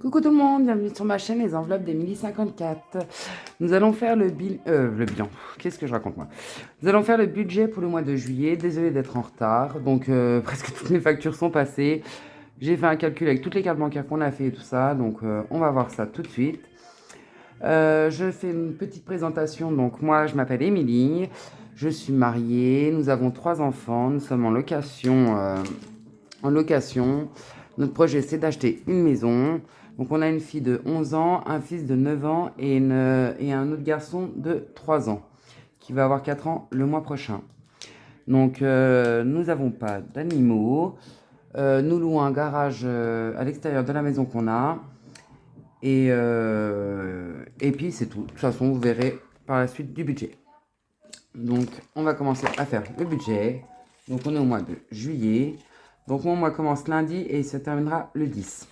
Coucou tout le monde, bienvenue sur ma chaîne Les Enveloppes d'Emilie 54. Nous allons faire le bilan. Qu'est-ce que je raconte moi? Nous allons faire le budget pour le mois de juillet. Désolée d'être en retard. Donc presque toutes mes factures sont passées. J'ai fait un calcul avec toutes les cartes bancaires qu'on a fait et tout ça. Donc on va voir ça tout de suite. Je fais une petite présentation. Donc moi je m'appelle Émilie. Je suis mariée. Nous avons 3 enfants. Nous sommes en location. Notre projet, c'est d'acheter une maison. Donc, on a une fille de 11 ans, un fils de 9 ans et un autre garçon de 3 ans qui va avoir 4 ans le mois prochain. Donc, nous n'avons pas d'animaux. Nous louons un garage à l'extérieur de la maison qu'on a. Et puis, c'est tout. De toute façon, vous verrez par la suite du budget. Donc, on va commencer à faire le budget. Donc, on est au mois de juillet. Donc, mon mois commence lundi et il se terminera le 10.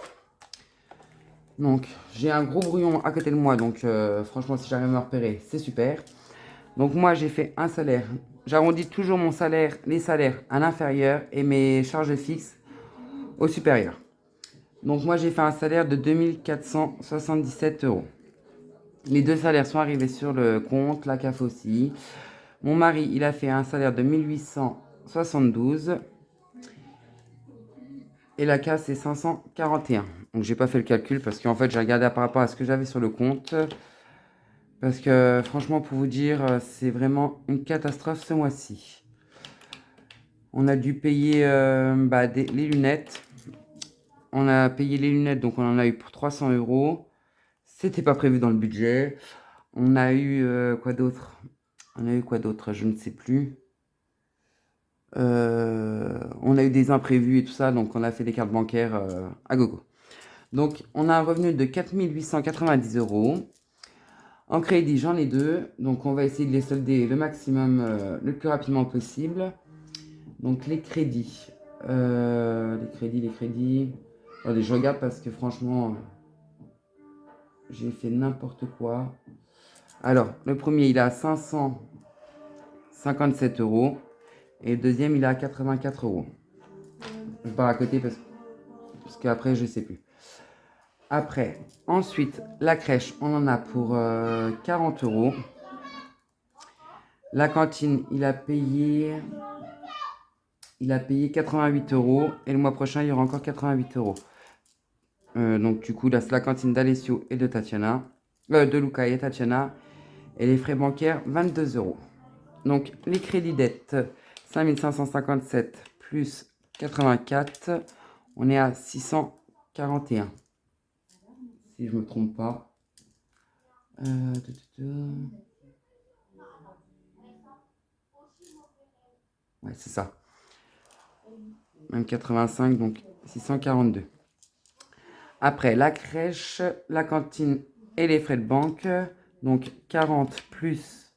Donc, j'ai un gros brouillon à côté de moi. Donc, franchement, si j'arrive à me repérer, c'est super. Donc, moi, j'ai fait un salaire. J'arrondis toujours mon salaire, les salaires à l'inférieur et mes charges fixes au supérieur. Donc, moi, j'ai fait un salaire de 2477 €. Les deux salaires sont arrivés sur le compte, la CAF aussi. Mon mari, il a fait un salaire de 1872. Et la CAF, c'est 541. Donc, j'ai pas fait le calcul parce qu'en fait, j'ai regardé par rapport à ce que j'avais sur le compte. Parce que, franchement, pour vous dire, c'est vraiment une catastrophe ce mois-ci. On a dû payer les lunettes. On a payé les lunettes, donc on en a eu pour 300 €. C'était pas prévu dans le budget. On a eu quoi d'autre? Je ne sais plus. On a eu des imprévus et tout ça, donc on a fait des cartes bancaires à gogo. Donc, on a un revenu de 4890 €. En crédit, j'en ai 2. Donc, on va essayer de les solder le maximum, le plus rapidement possible. Donc, les crédits. Les crédits. Attendez, je regarde parce que franchement, j'ai fait n'importe quoi. Alors, le premier, il est à 557 €. Et le deuxième, il est à 84 €. Je pars à côté parce qu'après, je ne sais plus. Après, ensuite, la crèche, on en a pour 40 €. La cantine, il a payé 88 € et le mois prochain, il y aura encore 88 €. Donc du coup, là, c'est la cantine d'Alessio et de Tatiana, de Luca et Tatiana. Et les frais bancaires, 22 €. Donc les crédits dettes, 5557 plus 84, on est à 641. Si je me trompe pas. Ouais, c'est ça. Même 85, donc 642. Après, la crèche, la cantine et les frais de banque. Donc 40 plus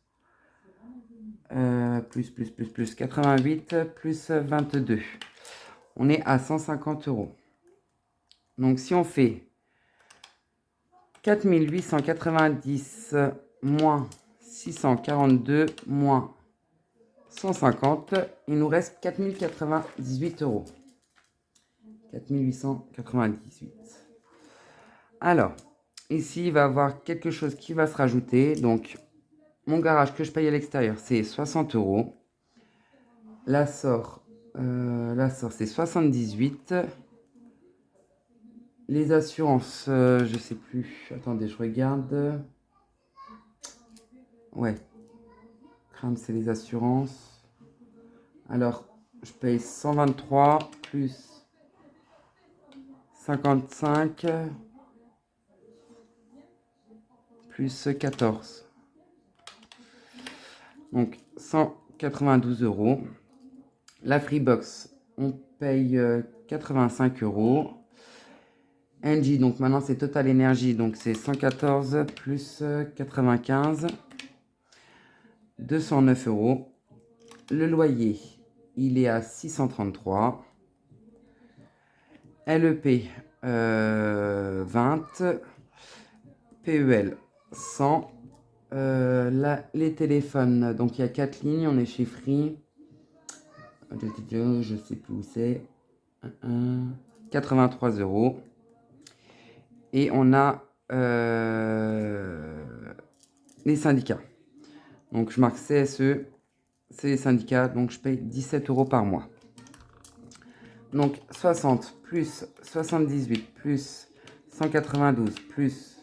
88 plus 22. On est à 150 €. Donc si on fait 4890 moins 642 moins 150, il nous reste 4098 €. 4898. Alors, ici, il va y avoir quelque chose qui va se rajouter. Donc, mon garage que je paye à l'extérieur, c'est 60 €. L'assort, c'est 78. Les assurances, je sais plus. Attendez, je regarde. Ouais. Crème, c'est les assurances. Alors, je paye 123 plus 55 plus 14. Donc, 192 €. La Freebox, on paye 85 €. Engie, donc maintenant c'est Total Energy, donc c'est 114 plus 95, 209 €. Le loyer, il est à 633. LEP, 20. PEL, 100. Les téléphones, donc il y a 4 lignes, on est chez Free. Je sais plus où c'est. 83 €. Et on a les syndicats. Donc je marque CSE, c'est les syndicats, donc je paye 17 € par mois. Donc 60 plus 78 plus 192 plus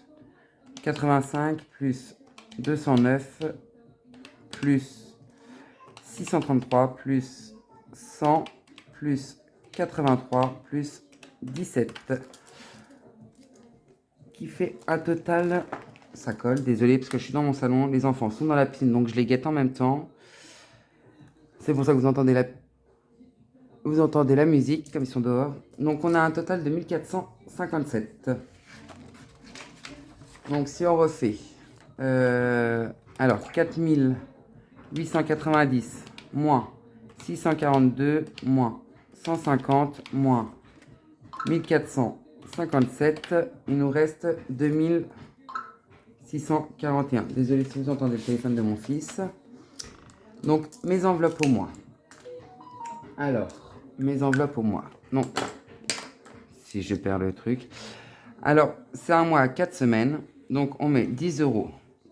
85 plus 209 plus 633 plus 100 plus 83 plus 17 qui fait un total, ça colle, désolé parce que je suis dans mon salon, les enfants sont dans la piscine donc je les guette en même temps. C'est pour ça que vous entendez la musique comme ils sont dehors. Donc on a un total de 1457. Donc si on refait, alors 4890 moins 642 moins 150 moins 1457, il nous reste 2641. Désolé si vous entendez le téléphone de mon fils. Donc mes enveloppes au mois. Alors, mes enveloppes au mois. Non, si je perds le truc. Alors, c'est un mois à 4 semaines. Donc, on met 10 €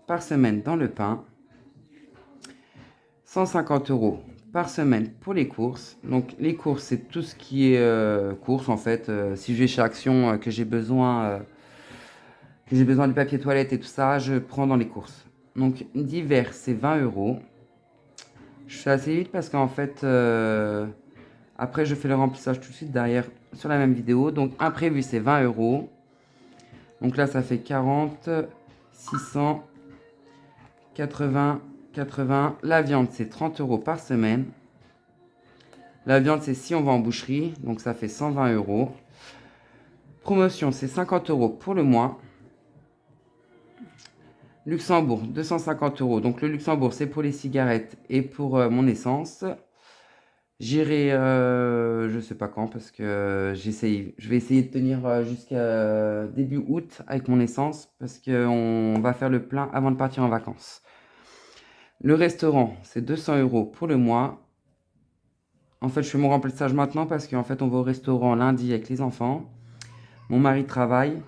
par semaine dans le pain. 150 € par semaine pour les courses. Donc, les courses, c'est tout ce qui est courses, en fait. Si je vais chez Action, que j'ai besoin du papier toilette et tout ça, je prends dans les courses. Donc, divers, c'est 20 €. Je fais assez vite parce qu'en fait... après, je fais le remplissage tout de suite derrière sur la même vidéo. Donc, imprévu, c'est 20 €. Donc là, ça fait 40, 600, 80, 80. La viande, c'est 30 € par semaine. La viande, c'est si on va en boucherie. Donc, ça fait 120 €. Promotion, c'est 50 € pour le mois. Luxembourg, 250 €. Donc, le Luxembourg, c'est pour les cigarettes et pour mon essence. J'irai, je sais pas quand, parce que je vais essayer de tenir jusqu'à début août avec mon essence, parce qu'on va faire le plein avant de partir en vacances. Le restaurant, c'est 200 € pour le mois. En fait, je fais mon remplissage maintenant, parce qu'en fait, on va au restaurant lundi avec les enfants. Mon mari travaille.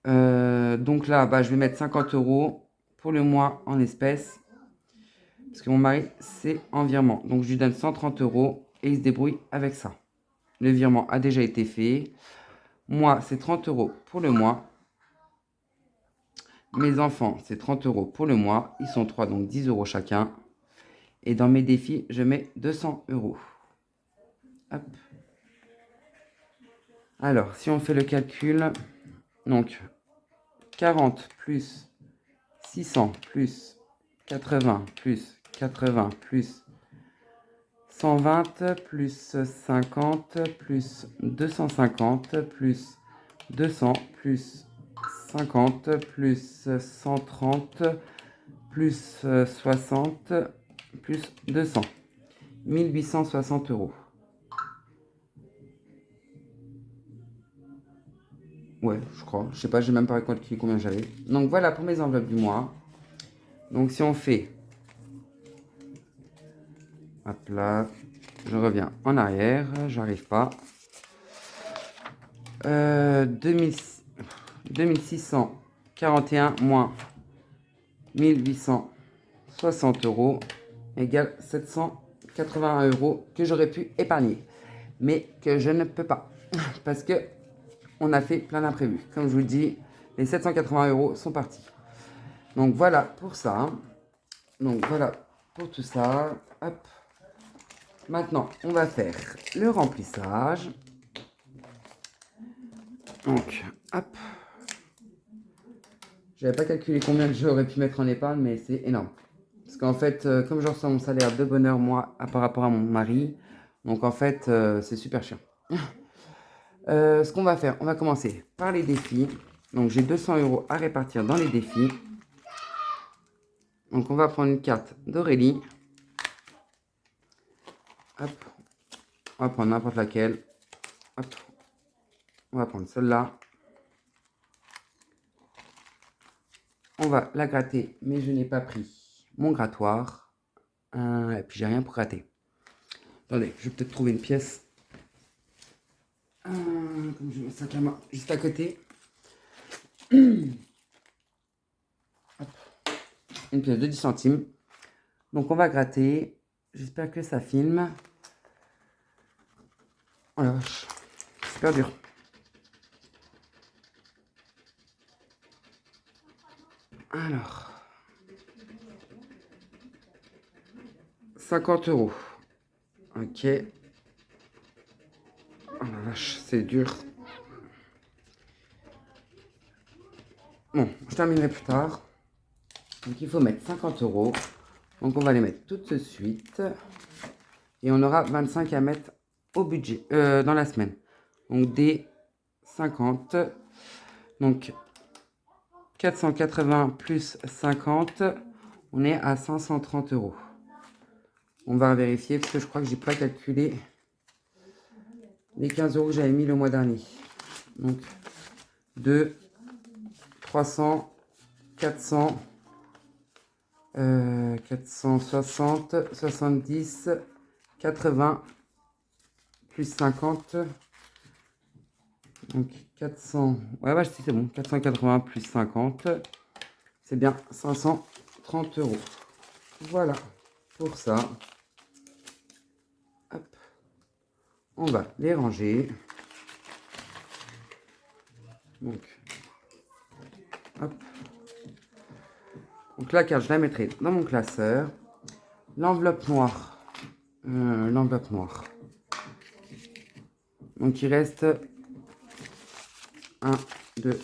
Donc là, je vais mettre 50 € pour le mois en espèces. Parce que mon mari, c'est en virement. Donc, je lui donne 130 € et il se débrouille avec ça. Le virement a déjà été fait. Moi, c'est 30 € pour le mois. Mes enfants, c'est 30 € pour le mois. Ils sont 3, donc 10 € chacun. Et dans mes défis, je mets 200 €. Hop. Alors, si on fait le calcul, donc 40 plus 600 plus 80 plus 80 plus 120 plus 50 plus 250 plus 200 plus 50 plus 130 plus 60 plus 200. 1860 €. Ouais, je crois. Je sais pas, j'ai même pas calculé combien j'avais. Donc voilà pour mes enveloppes du mois. Donc si on fait... Hop là. Je reviens en arrière. J'arrive pas. 2641 moins 1860 € égale 781 € que j'aurais pu épargner. Mais que je ne peux pas. Parce que on a fait plein d'imprévus. Comme je vous le dis, les 780 € sont partis. Donc voilà pour ça. Donc voilà pour tout ça. Hop. Maintenant, on va faire le remplissage. Donc, hop. J'avais pas calculé combien j'aurais pu mettre en épargne, mais c'est énorme. Parce qu'en fait, comme je reçois mon salaire de bonne heure, moi, par rapport à mon mari, donc en fait, c'est super chiant. Ce qu'on va faire, on va commencer par les défis. Donc, j'ai 200 € à répartir dans les défis. Donc, on va prendre une carte d'Aurélie. Hop. On va prendre n'importe laquelle. Hop. On va prendre celle-là. On va la gratter, mais je n'ai pas pris mon grattoir. Et puis, j'ai rien pour gratter. Attendez, je vais peut-être trouver une pièce. Comme je mets ça à main juste à côté. Une pièce de 10 centimes. Donc on va gratter. J'espère que ça filme. Oh la vache, super dur. Alors, 50 €. Ok. Oh la vache, c'est dur. Bon, je terminerai plus tard. Donc il faut mettre 50 €. Donc on va les mettre tout de suite. Et on aura 25 à mettre au budget, dans la semaine. Donc des 50. Donc 480 plus 50, on est à 530 €. On va vérifier parce que je crois que j'ai pas calculé les 15 € que j'avais mis le mois dernier. Donc 2, 300, 400, 460, 70, 80, plus 50. Donc 400, ouais, si c'est bon, 480 plus 50, c'est bien 530 €. Voilà pour ça. Hop. On va les ranger. Donc, hop. Donc la carte, je la mettrai dans mon classeur. L'enveloppe noire. L'enveloppe noire. Donc il reste 1, 2,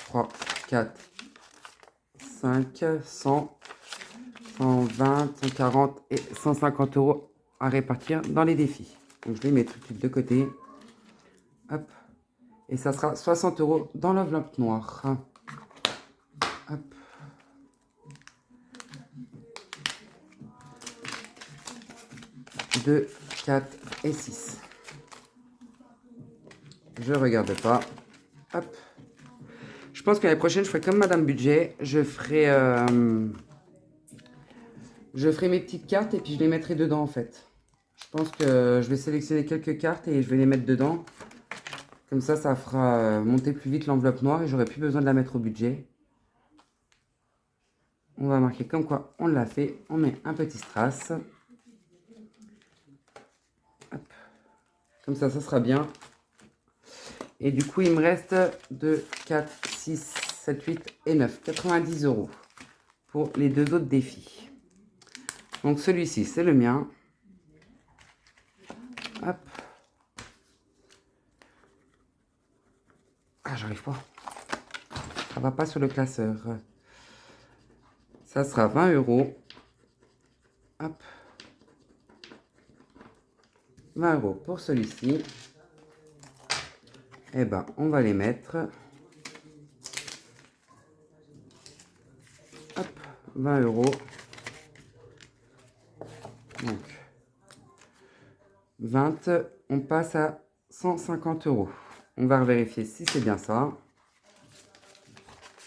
3, 4, 5, 100, 120, 140 et 150 € à répartir dans les défis. Donc je les mets tout de suite de côté. Hop. Et ça sera 60 € dans l'enveloppe noire. Hop. 2, 4 et 6. Je regarde pas. Hop. Je pense que l'année prochaine, je ferai comme Madame Budget. Je ferai mes petites cartes et puis je les mettrai dedans en fait. Je pense que je vais sélectionner quelques cartes et je vais les mettre dedans. Comme ça fera monter plus vite l'enveloppe noire et j'aurai plus besoin de la mettre au budget. On va marquer comme quoi on l'a fait. On met un petit strass. Hop. Comme ça sera bien. Et du coup, il me reste 2, 4, 6, 7, 8 et 9. 90 € pour les deux autres défis. Donc celui-ci, c'est le mien. Hop. Ah, j'arrive pas. Ça va pas sur le classeur. Ça sera 20 €. Hop. 20 € pour celui-ci. Eh ben, on va les mettre. Hop, 20 €. Donc, 20, on passe à 150 €. On va vérifier si c'est bien ça.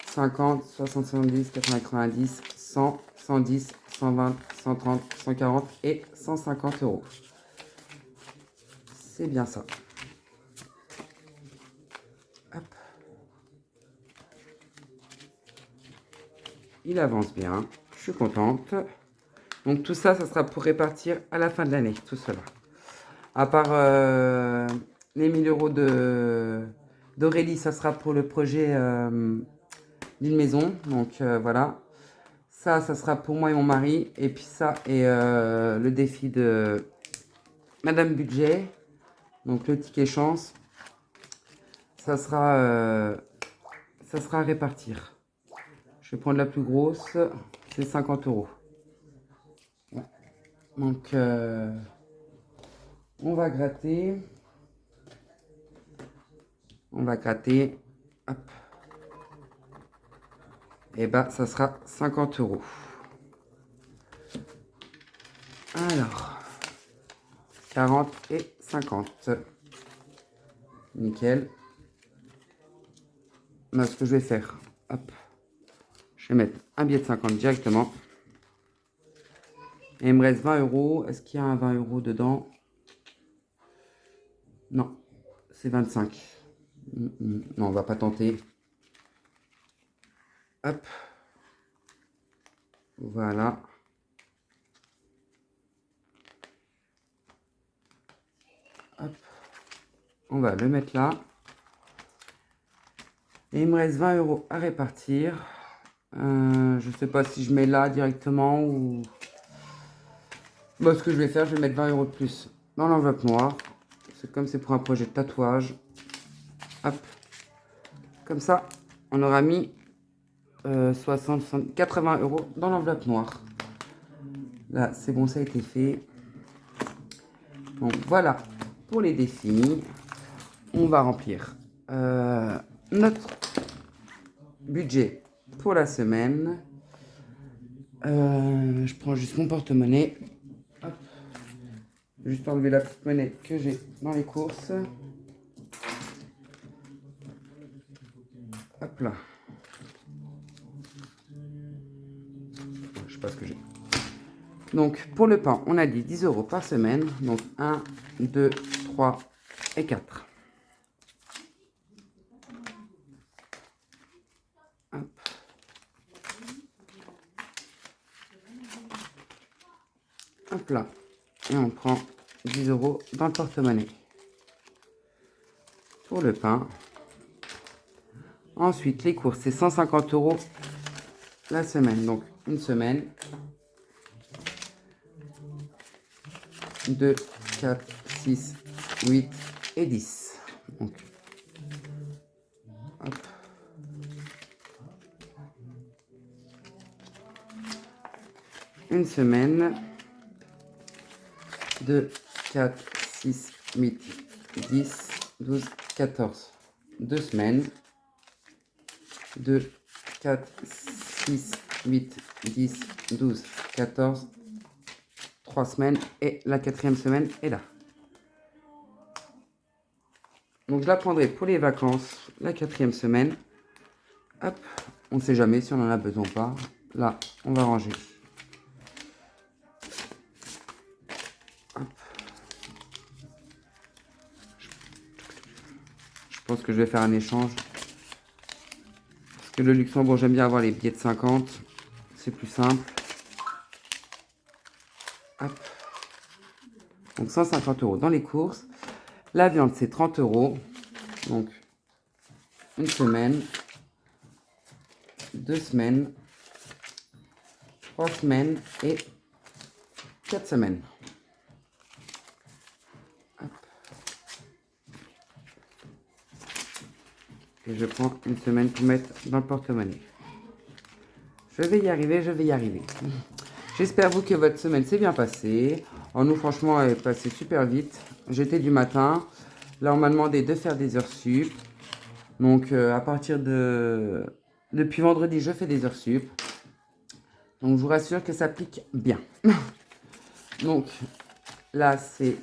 50, 60, 70, 80, 90, 100, 110, 120, 130, 140 et 150 €. C'est bien ça. Hop. Il avance bien. Je suis contente. Donc tout ça, ça sera pour répartir à la fin de l'année, tout cela. À part les 1000 € d'Aurélie, ça sera pour le projet d'une maison. Donc voilà. Ça sera pour moi et mon mari. Et puis ça et le défi de Madame Budget. Donc le ticket chance. Ça sera à répartir. Je vais prendre la plus grosse. C'est 50 €. Ouais. Donc on va gratter. On va gratter. Hop. Et bah, ça sera 50 €. Alors, 40 et 50. Nickel. Là, ce que je vais faire, hop, je vais mettre un billet de 50 directement. Et il me reste 20 €. Est-ce qu'il y a un 20 € dedans? Non, c'est 25. Non, on va pas tenter. Hop. Voilà. Hop. On va le mettre là. Et il me reste 20 € à répartir. Je sais pas si je mets là directement ou... Bon, ce que je vais faire, je vais mettre 20 € de plus dans l'enveloppe noire. C'est comme c'est pour un projet de tatouage. Hop. Comme ça, on aura mis 80 € dans l'enveloppe noire. Là, c'est bon, ça a été fait. Donc, voilà pour les défis. On va remplir notre budget pour la semaine. Je prends juste mon porte-monnaie. Juste enlever la petite monnaie que j'ai dans les courses. Hop là. Je sais pas ce que j'ai. Donc, pour le pain, on a dit 10 € par semaine. Donc, 1, 2, 3 et 4. Hop. Hop là. Et on prend 10 € dans le porte-monnaie. Pour le pain. Ensuite, les courses, c'est 150 € la semaine. Donc, une semaine. 2, 4, 6, 8 et 10. Donc, hop. Une semaine. 2, 4, 6, 8, 10, 12, 14. 2 semaines. 2, 4, 6, 8, 10, 12, 14. 3 semaines et la 4e semaine est là. Donc je la prendrai pour les vacances, la 4e semaine. Hop, on ne sait jamais si on en a besoin ou pas. Là, on va ranger. Hop. Je pense que je vais faire un échange. Parce que le Luxembourg, j'aime bien avoir les billets de 50. C'est plus simple. Hop. Donc 150 € dans les courses. La viande, c'est 30 €. Donc, une semaine, 2 semaines, 3 semaines et 4 semaines. Hop. Et je prends une semaine pour mettre dans le porte-monnaie. Je vais y arriver, je vais y arriver. J'espère vous que votre semaine s'est bien passée. Oh, nous, franchement, elle est passée super vite. J'étais du matin. Là, on m'a demandé de faire des heures sup. Donc, à partir de... Depuis vendredi, je fais des heures sup. Donc, je vous rassure que ça pique bien. Donc, là, c'est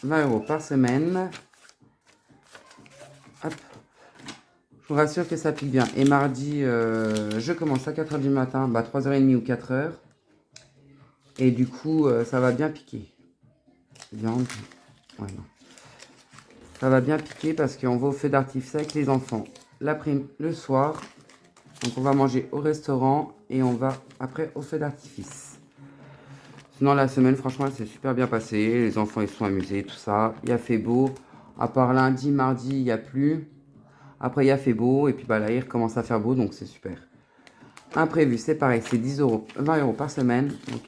20 € par semaine. Hop. Je vous rassure que ça pique bien. Et mardi, je commence à 4 h du matin, 3 h 30 ou 4 h. Et du coup, ça va bien piquer. Viande. Ouais, non. Ça va bien piquer parce qu'on va au feu d'artifice avec les enfants le soir. Donc on va manger au restaurant et on va après au feu d'artifice. Sinon la semaine, franchement, elle s'est super bien passée. Les enfants, ils se sont amusés, tout ça. Il a fait beau. À part lundi, mardi, il n'y a plus. Après, il a fait beau. Et puis là, il recommence à faire beau, donc c'est super. Imprévu, c'est pareil, c'est 10 €, 20 € par semaine. Donc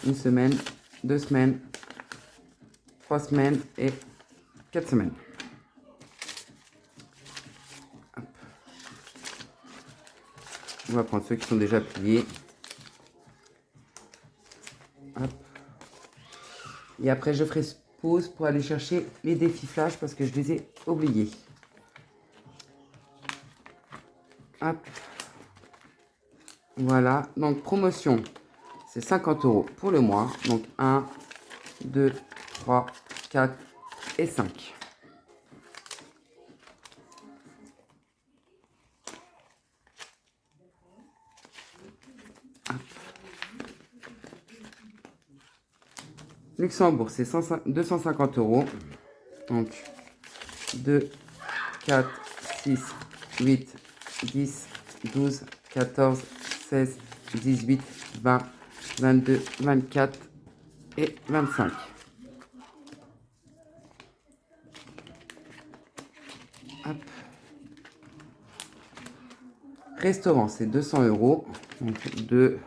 une semaine, 2 semaines, 3 semaines et 4 semaines. Hop. On va prendre ceux qui sont déjà pliés. Hop. Et après, je ferai pause pour aller chercher les défis flash parce que je les ai oubliés. Hop. Voilà. Donc, promotion, c'est 50 € pour le mois. Donc, 1, 2, 3, 4 et 5. Luxembourg, c'est 250 €. Donc, 2, 4, 6, 8, 10, 12, 14, 16, 18, 20, 22, 24 et 25. Hop. Restaurant, c'est 200 €. Donc 2,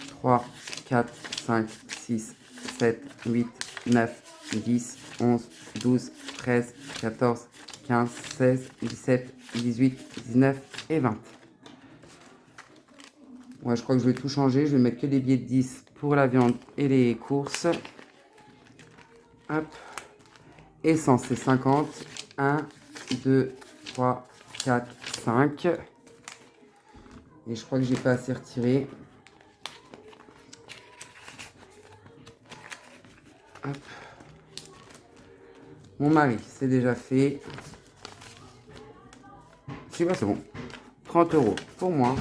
3, 4, 5, 6, 7, 8, 9, 10, 11, 12, 13, 14, 15, 16, 17, 18, 19 et 20. Ouais, je crois que je vais tout changer. Je vais mettre que des billets de 10 pour la viande et les courses. Hop. Essence, c'est 50. 1, 2, 3, 4, 5. Et je crois que j'ai pas assez retiré. Hop. Mon mari, c'est déjà fait. C'est bon, c'est bon. 30 € pour moi.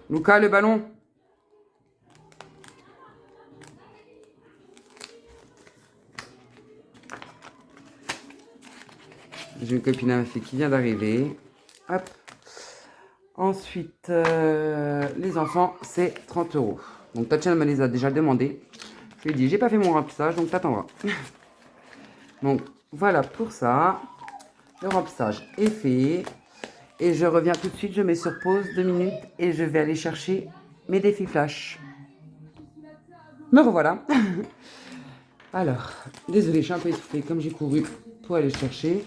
Lucas, le ballon. J'ai une copine à ma fille qui vient d'arriver. Hop. Ensuite, les enfants, c'est 30 €. Donc, Tatiana me les a déjà demandé. Je lui ai dit, j'ai pas fait mon remplissage, donc t'attendras. Donc, voilà pour ça. Le remplissage est fait. Et je reviens tout de suite. Je mets sur pause 2 minutes et je vais aller chercher mes défis flash. Me revoilà. Alors, désolé, je suis un peu essoufflée comme j'ai couru pour aller chercher.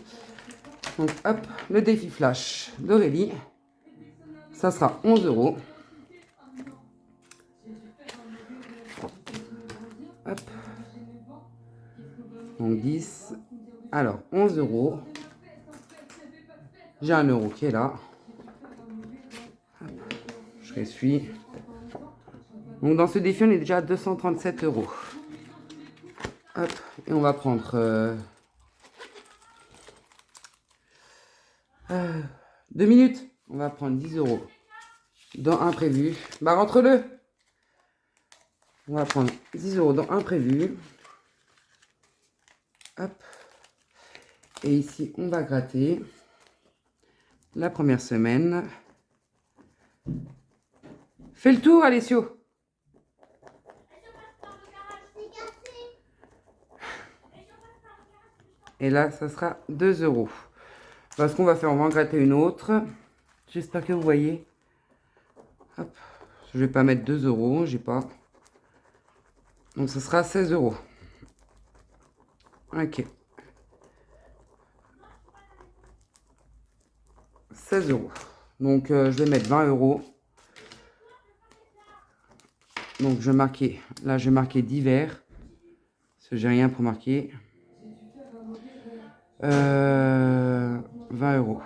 Donc, hop, le défi flash d'Aurélie. Ça sera 11 €. Hop. Donc 10. Alors, 11 €. J'ai 1 € qui est là. Hop. Je ressuis. Donc, dans ce défi, on est déjà à 237 €. Hop. Et on va prendre 2 minutes. On va prendre 10 € dans imprévu. Bah, rentre-le. On va prendre 10 € dans imprévu. Hop. Et ici, on va gratter la première semaine. Fais le tour, Alessio. Et là, ça sera 2 €. Parce qu'on va faire, on va en gratter une autre. J'espère que vous voyez. Hop. Je vais pas mettre 2 €, j'ai pas. Donc, ce sera 16 €. Ok. 16 €. Donc, je vais mettre 20 €. Donc, je vais marquer. Là, je vais marquer divers. Parce que j'ai rien pour marquer. 20 €.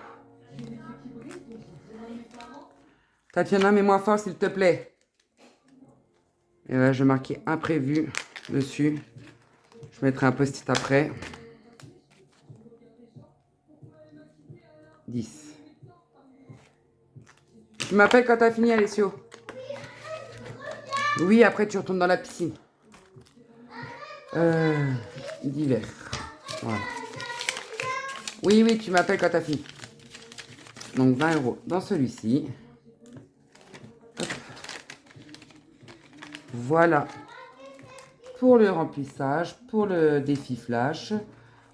Tatiana, mets-moi fort, s'il te plaît. Et là, je vais marquer imprévu dessus. Je mettrai un post-it après. 10. Tu m'appelles quand t'as fini, Alessio? Oui, après tu retournes dans la piscine. Divers. Voilà. Oui, oui, tu m'appelles quand t'as fini. Donc 20 € dans celui-ci. Voilà. Pour le remplissage, pour le défi flash.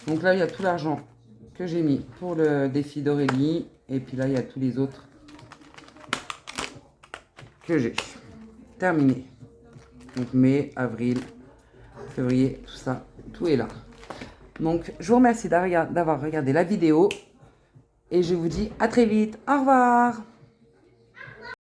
Donc là, il y a tout l'argent que j'ai mis pour le défi d'Aurélie. Et puis là, il y a tous les autres que j'ai. Terminé. Donc mai, avril, février, tout ça, tout est là. Donc, je vous remercie d'avoir regardé la vidéo. Et je vous dis à très vite. Au revoir.